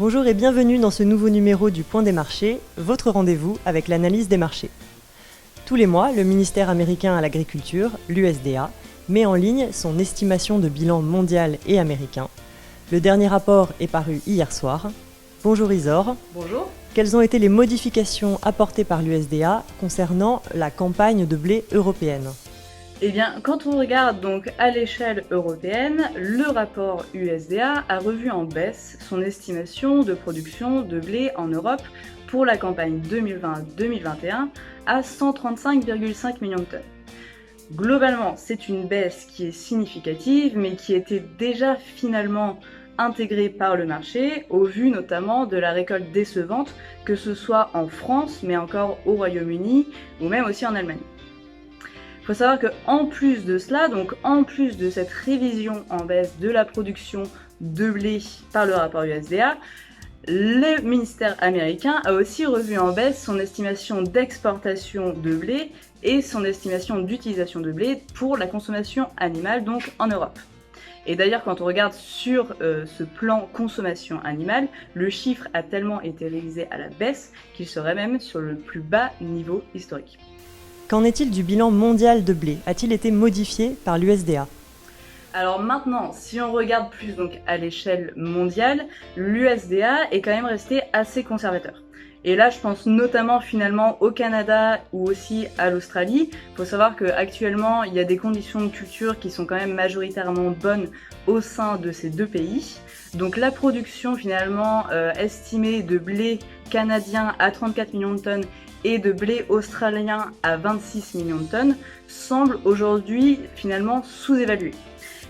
Bonjour et bienvenue dans ce nouveau numéro du Point des marchés, votre rendez-vous avec l'analyse des marchés. Tous les mois, le ministère américain à l'agriculture, l'USDA, met en ligne son estimation de bilan mondial et américain. Le dernier rapport est paru hier soir. Bonjour Isor. Bonjour. Quelles ont été les modifications apportées par l'USDA concernant la campagne de blé européenne ? Eh bien, quand on regarde donc à l'échelle européenne, le rapport USDA a revu en baisse son estimation de production de blé en Europe pour la campagne 2020-2021 à 135,5 millions de tonnes. Globalement, c'est une baisse qui est significative, mais qui était déjà finalement intégrée par le marché, au vu notamment de la récolte décevante, que ce soit en France, mais encore au Royaume-Uni, ou même aussi en Allemagne. Il faut savoir qu'en plus de cela, donc en plus de cette révision en baisse de la production de blé par le rapport USDA, le ministère américain a aussi revu en baisse son estimation d'exportation de blé et son estimation d'utilisation de blé pour la consommation animale, donc en Europe. Et d'ailleurs, quand on regarde sur ce plan consommation animale, le chiffre a tellement été révisé à la baisse qu'il serait même sur le plus bas niveau historique. Qu'en est-il du bilan mondial de blé ? A-t-il été modifié par l'USDA ? Alors maintenant, si on regarde plus donc à l'échelle mondiale, l'USDA est quand même resté assez conservateur. Et là, je pense notamment finalement au Canada ou aussi à l'Australie. Il faut savoir qu'actuellement, il y a des conditions de culture qui sont quand même majoritairement bonnes au sein de ces deux pays. Donc la production finalement estimée de blé canadien à 34 millions de tonnes et de blé australien à 26 millions de tonnes semble aujourd'hui finalement sous-évaluée.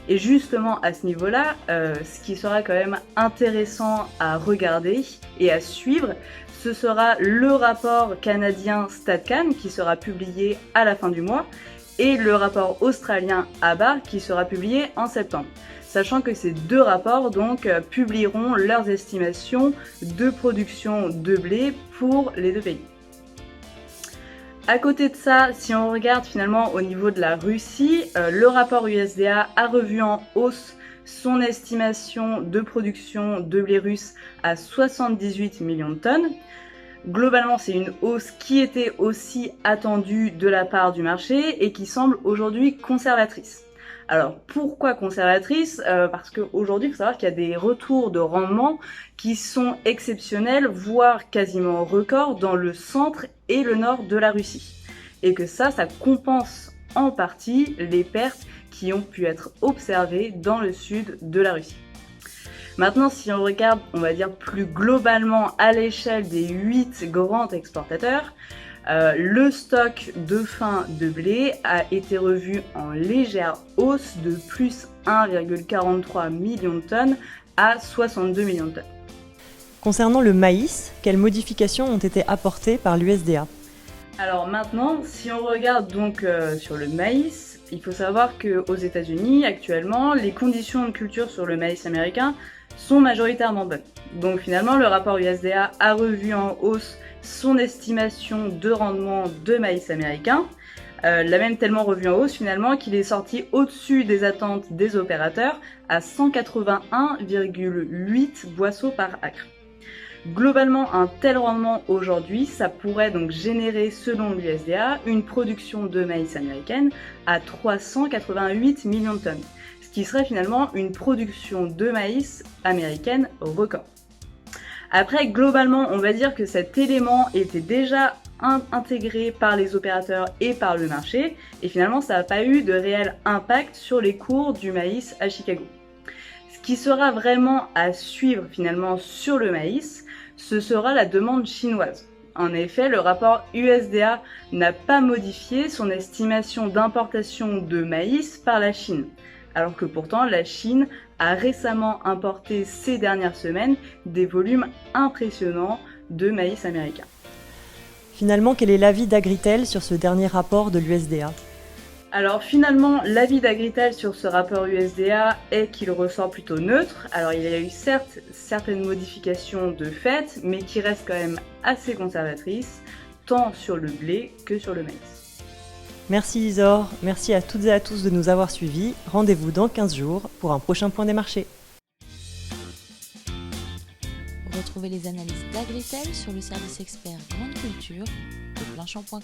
Et justement à ce niveau-là, ce qui sera quand même intéressant à regarder et à suivre, ce sera le rapport canadien StatCan qui sera publié à la fin du mois et le rapport australien ABAR qui sera publié en septembre. Sachant que ces deux rapports donc publieront leurs estimations de production de blé pour les deux pays. À côté de ça, si on regarde finalement au niveau de la Russie, le rapport USDA a revu en hausse son estimation de production de blé russe à 78 millions de tonnes. Globalement, c'est une hausse qui était aussi attendue de la part du marché et qui semble aujourd'hui conservatrice. Alors pourquoi conservatrice ? Parce qu'aujourd'hui, il faut savoir qu'il y a des retours de rendement qui sont exceptionnels, voire quasiment records dans le centre et le nord de la Russie. Et que ça compense en partie les pertes qui ont pu être observées dans le sud de la Russie. Maintenant, si on regarde, on va dire plus globalement à l'échelle des 8 grands exportateurs, le stock de fin de blé a été revu en légère hausse de plus 1,43 million de tonnes à 62 millions de tonnes. Concernant le maïs, quelles modifications ont été apportées par l'USDA ? Alors maintenant, si on regarde donc sur le maïs, il faut savoir qu'aux États-Unis, actuellement, les conditions de culture sur le maïs américain sont majoritairement bonnes. Donc finalement, le rapport USDA a revu en hausse son estimation de rendement de maïs américain, l'a même tellement revu en hausse finalement qu'il est sorti au-dessus des attentes des opérateurs à 181,8 boisseaux par acre. Globalement, un tel rendement aujourd'hui, ça pourrait donc générer, selon l'USDA, une production de maïs américaine à 388 millions de tonnes, ce qui serait finalement une production de maïs américaine record. Après, globalement, on va dire que cet élément était déjà intégré par les opérateurs et par le marché, et finalement, ça n'a pas eu de réel impact sur les cours du maïs à Chicago. Ce qui sera vraiment à suivre finalement sur le maïs, ce sera la demande chinoise. En effet, le rapport USDA n'a pas modifié son estimation d'importation de maïs par la Chine, alors que pourtant la Chine a récemment importé ces dernières semaines des volumes impressionnants de maïs américain. Finalement, quel est l'avis d'Agritel sur ce dernier rapport de l'USDA ? Alors finalement, l'avis d'Agritel sur ce rapport USDA est qu'il ressort plutôt neutre. Alors il y a eu certes certaines modifications de fait, mais qui restent quand même assez conservatrices, tant sur le blé que sur le maïs. Merci Isor, merci à toutes et à tous de nous avoir suivis. Rendez-vous dans 15 jours pour un prochain point des marchés. Retrouvez les analyses d'Agritel sur le service expert Grande Culture de Planchamp.com.